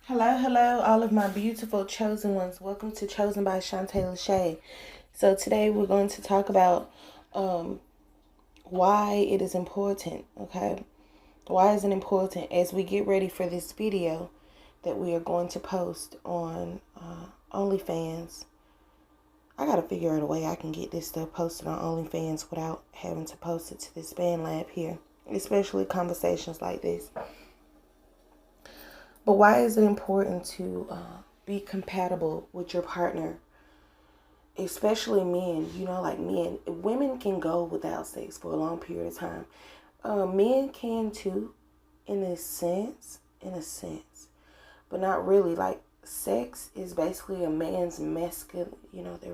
Hello, hello, all of my beautiful chosen ones. Welcome to Chosen by Shantae LeChey. So today we're going to talk about um, why it is important. Okay, why is it important as we get ready for this video that we are going to post on OnlyFans. I gotta figure out a way I can get this stuff posted on OnlyFans without having to post it to this band lab here, especially conversations like this. But why is it important to be compatible with your partner? Especially men, like men. Women can go without sex for a long period of time. Men can too, in a sense, but not really. Like, sex is basically a man's their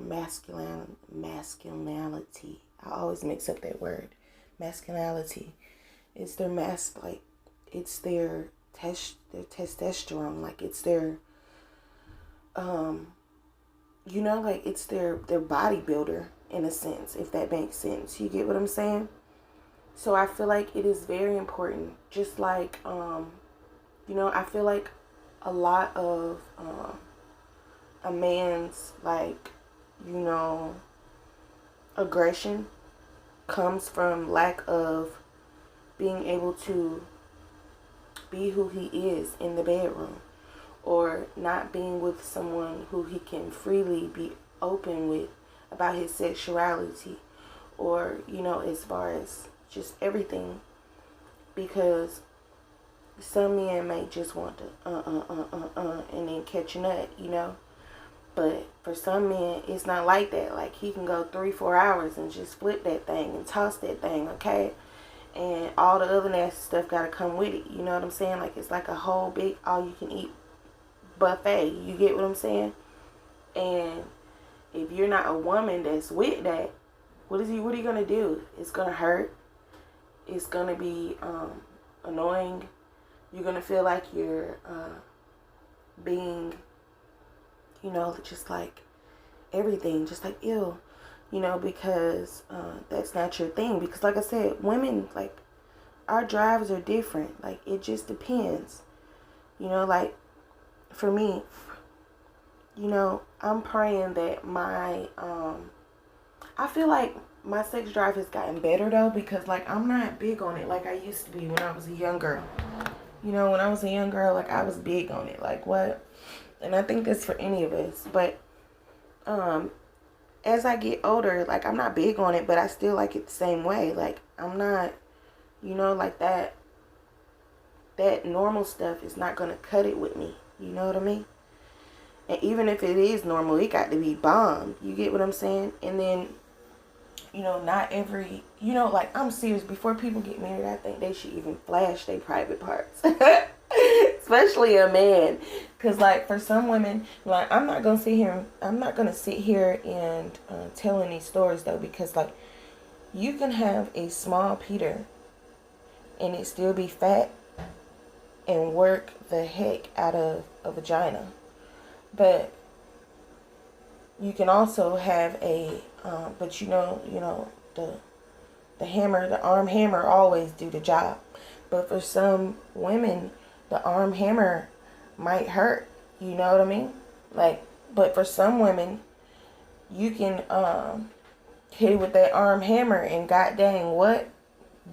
masculinity. I always mix up that word. Masculinity. It's their it's their testosterone, like it's their like it's their bodybuilder in a sense, if that makes sense. You get what I'm saying? So I feel like it is very important. Just like I feel like a lot of a man's aggression comes from lack of being able to be who he is in the bedroom, or not being with someone who he can freely be open with about his sexuality, or as far as just everything, because some men may just want to and then catch a nut. But for some men, it's not like that. Like, he can go 3-4 hours and just flip that thing and toss that thing, okay? And all the other nasty stuff got to come with it. You know what I'm saying? Like, it's like a whole big all-you-can-eat buffet. You get what I'm saying? And if you're not a woman that's with that, what are you going to do? It's going to hurt. It's going to be annoying. You're going to feel like you're being, just like everything, just like ill, because that's not your thing. Because like I said, women, like, our drives are different. Like, it just depends. Like, for me, I'm praying that I feel like my sex drive has gotten better though, because like I'm not big on it like I used to be when I was a young girl. When I was a young girl, like, I was big on it. Like, what? And I think that's for any of us. But as I get older, like, I'm not big on it, but I still like it the same way. Like, I'm not, like that normal stuff is not going to cut it with me. You know what I mean? And even if it is normal, it got to be bomb. You get what I'm saying? And then, not every, like, I'm serious. Before people get married, I think they should even flash their private parts. Especially a man. Because, like, for some women, like, I'm not going to sit here and tell any stories, though. Because, like, you can have a small Peter and it still be fat and work the heck out of a vagina. But you can also have but the arm hammer always do the job. But for some women, the arm hammer might hurt. You know what I mean? Like, but for some women, you can hit it with that arm hammer and god dang what?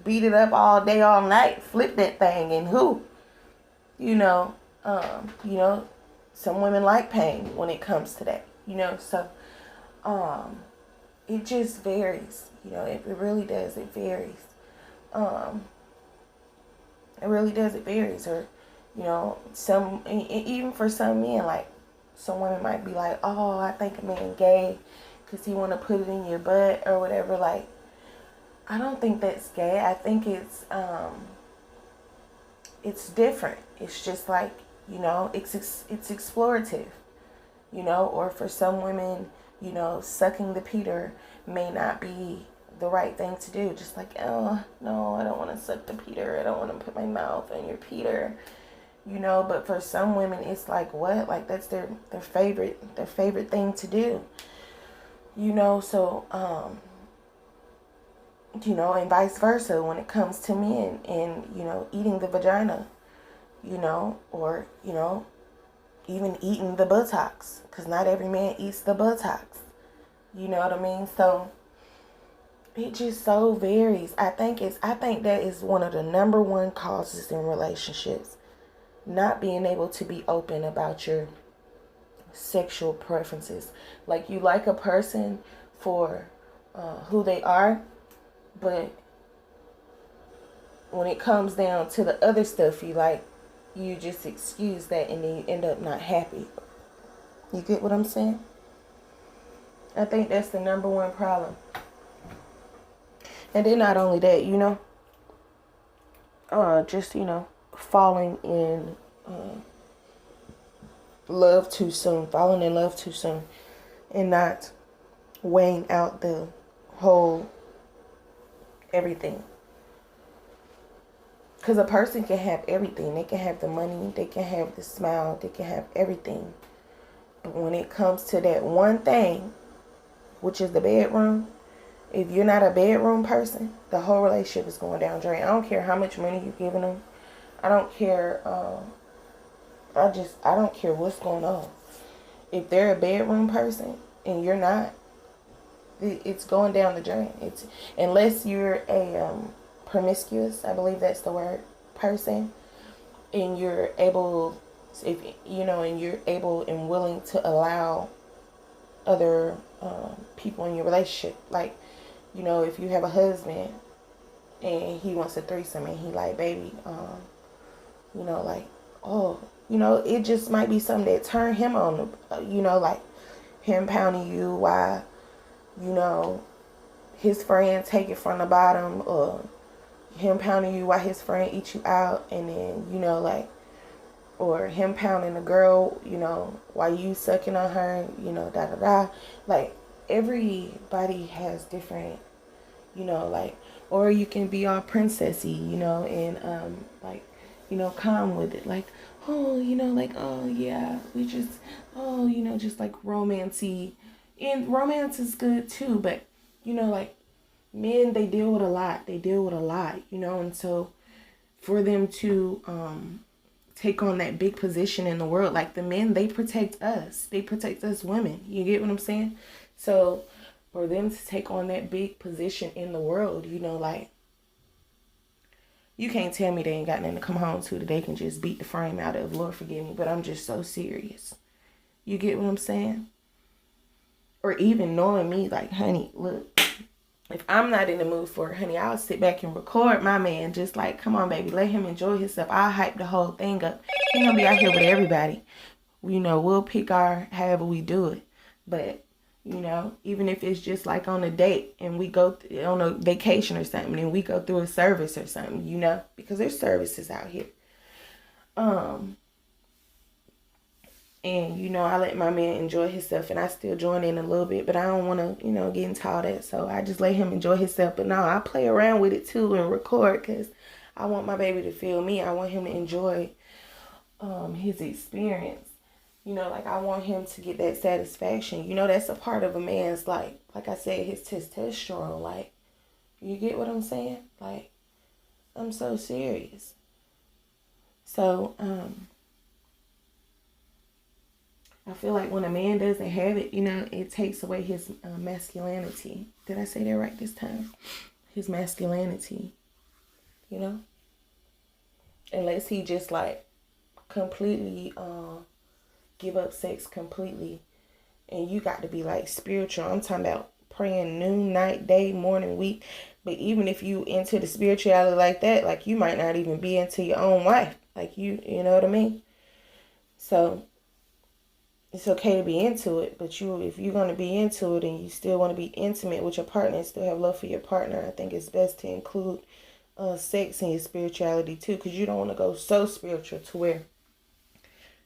Beat it up all day, all night, flip that thing, and who? You know, um, you know, some women like pain when it comes to that. So um, it just varies. It really does. It varies. Um, it really does. It varies. Or, even for some men, like, some women might be like, oh, I think a man gay because he want to put it in your butt or whatever. Like, I don't think that's gay. I think it's different. It's just like, it's explorative. Or for some women, sucking the Peter may not be the right thing to do. Just like, oh, no, I don't want to suck the Peter. I don't want to put my mouth on your Peter. But for some women, it's like, what? Like, that's their favorite thing to do. So, and vice versa when it comes to men and, eating the vagina, or, even eating the buttocks, because not every man eats the buttocks. You know what I mean? So it just so varies. I think that is one of the number one causes in relationships. Not being able to be open about your sexual preferences. Like, you like a person for who they are, but when it comes down to the other stuff you like, you just excuse that and then you end up not happy. You get what I'm saying? I think that's the number one problem. And then not only that, just, falling in love too soon, falling in love too soon, and not weighing out the whole everything. Because a person can have everything. They can have the money, they can have the smile, they can have everything. But when it comes to that one thing, which is the bedroom, if you're not a bedroom person, the whole relationship is going down drain. I don't care how much money you're giving them. I don't care. I don't care what's going on. If they're a bedroom person and you're not, it's going down the drain. It's unless you're a promiscuous, I believe that's the word, person, and you're able, and you're able and willing to allow other people in your relationship. Like, if you have a husband and he wants a threesome and he like, baby, it just might be something that turn him on, like him pounding you while, his friend take it from the bottom, or him pounding you while his friend eats you out, and then, or him pounding the girl, while you sucking on her, da-da-da. Like, everybody has different, or you can be all princessy, and, calm with it. Like, oh, oh, yeah, we just, oh, just like romancy. And romance is good too, but, men, they deal with a lot. And so for them to take on that big position in the world, like the men, they protect us. They protect us women. You get what I'm saying? So for them to take on that big position in the world, you can't tell me they ain't got nothing to come home to that they can just beat the frame out of. Lord forgive me, but I'm just so serious. You get what I'm saying? Or even knowing me, like, honey, look, if I'm not in the mood for it, honey, I'll sit back and record my man. Just like, come on, baby, let him enjoy himself. I'll hype the whole thing up. He gonna be out here with everybody. We'll pick however we do it. But, even if it's just like on a date and we go on a vacation or something and we go through a service or something, because there's services out here. And, I let my man enjoy himself, and I still join in a little bit, but I don't want to, get into all that. So I just let him enjoy himself. But no, I play around with it too and record, because I want my baby to feel me. I want him to enjoy his experience. I want him to get that satisfaction. That's a part of a man's, like I said, his testosterone. Like, you get what I'm saying? Like, I'm so serious. So, I feel like when a man doesn't have it, it takes away his masculinity. Did I say that right this time? His masculinity, Unless he just, like, completely give up sex completely. And you got to be, like, spiritual. I'm talking about praying noon, night, day, morning, week. But even if you into the spirituality like that, like, you might not even be into your own wife. Like, you know what I mean? So it's okay to be into it, but if you're going to be into it and you still want to be intimate with your partner and still have love for your partner, I think it's best to include sex in your spirituality too, because you don't want to go so spiritual to where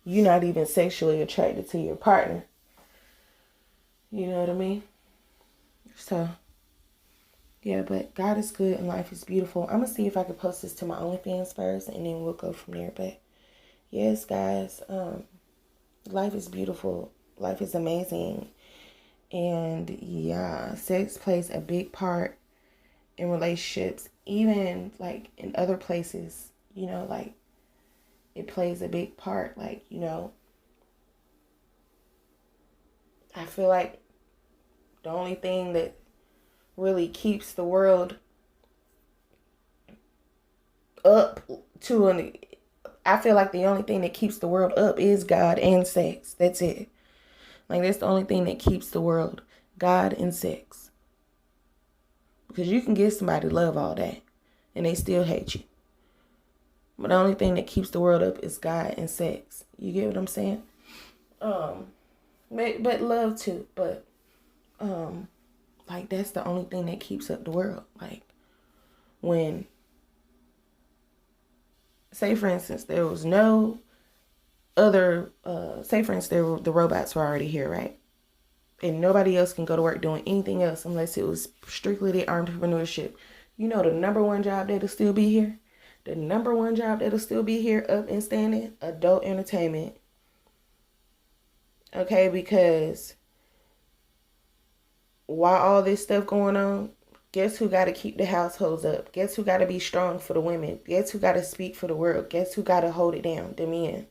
you're not even sexually attracted to your partner. You know what I mean? So, yeah, but God is good and life is beautiful. I'm going to see if I can post this to my OnlyFans first, and then we'll go from there. But yes, guys, life is beautiful. Life is amazing. And yeah, sex plays a big part in relationships, even like in other places, like it plays a big part. Like, I feel like the only thing that really keeps the world up to an I feel like the only thing that keeps the world up is God and sex. That's it. Like, that's the only thing that keeps the world. God and sex. Because you can give somebody love all day and they still hate you. But the only thing that keeps the world up is God and sex. You get what I'm saying? But love too. But like, that's the only thing that keeps up the world. Like, when, say for instance, there was no other, say for instance, the robots were already here, right? And nobody else can go to work doing anything else unless it was strictly the entrepreneurship. You know, the number one job that'll still be here? The number one job that'll still be here up and standing? Adult entertainment. Okay, because while all this stuff going on, guess who got to keep the households up? Guess who got to be strong for the women? Guess who got to speak for the world? Guess who got to hold it down? The men.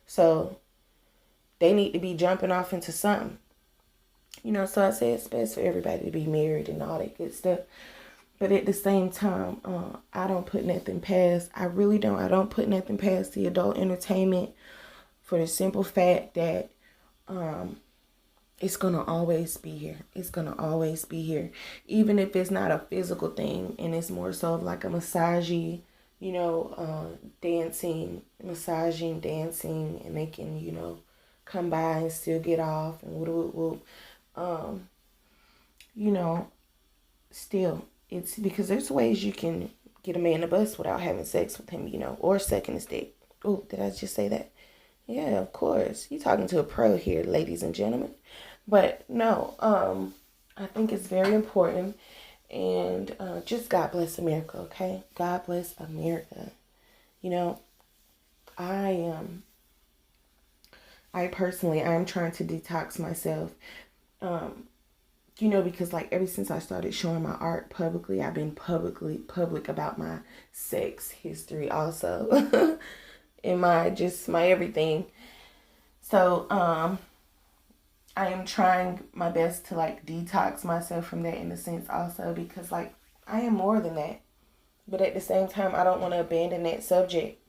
So they need to be jumping off into something. You know, so I say it's best for everybody to be married and all that good stuff. But at the same time, I don't put nothing past. I really don't. I don't put nothing past the adult entertainment for the simple fact that it's going to always be here. It's going to always be here. Even if it's not a physical thing and it's more so of like a massagey, you know, dancing, massaging, dancing, and they can, you know, come by and still get off and whoop. You know, still, it's because there's ways you can get a man a bus without having sex with him, you know, or sucking his dick. Oh, did I just say that? Yeah, of course. You're talking to a pro here, ladies and gentlemen. But no, I think it's very important. And just God bless America, okay? God bless America. You know, I personally, I'm trying to detox myself. You know, because like ever since I started showing my art publicly, I've been public about my sex history also. And my everything. So, I am trying my best to like detox myself from that in a sense also, because like I am more than that. But at the same time, I don't want to abandon that subject,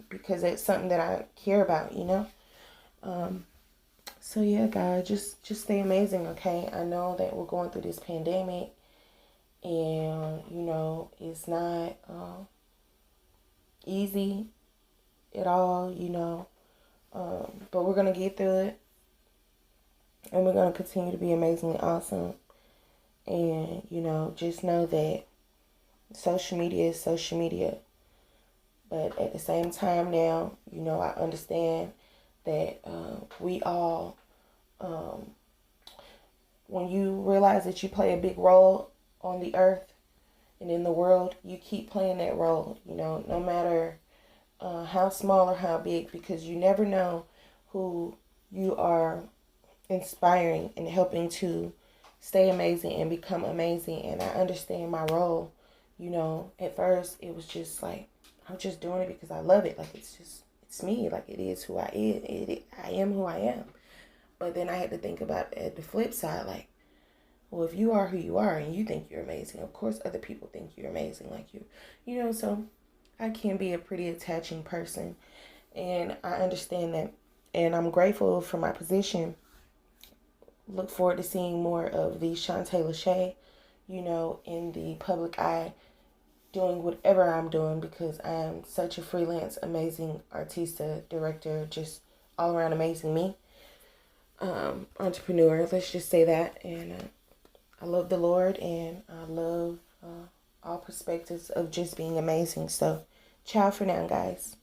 because it's something that I care about, you know? So yeah, guys, just stay amazing, okay? I know that we're going through this pandemic, and you know it's not easy at all, you know, but we're gonna get through it, and we're gonna continue to be amazingly awesome. And you know, just know that social media is social media, but at the same time now, you know, I understand that we all, when you realize that you play a big role on the earth and in the world, you keep playing that role, you know, no matter how small or how big, because you never know who you are inspiring and helping to stay amazing and become amazing. And I understand my role, you know. At first it was just like, I'm just doing it because I love it. Like, it's me. Like, it is who I am. I am who I am. But then I had to think about it at the flip side, like, well, if you are who you are and you think you're amazing, of course other people think you're amazing like you. You know, so I can be a pretty attaching person, and I understand that, and I'm grateful for my position. Look forward to seeing more of the Shantae LeChey, you know, in the public eye, doing whatever I'm doing, because I'm such a freelance, amazing artista, director, just all around amazing me. Entrepreneur, let's just say that. And I love the Lord, and I love all perspectives of just being amazing. So, ciao for now, guys.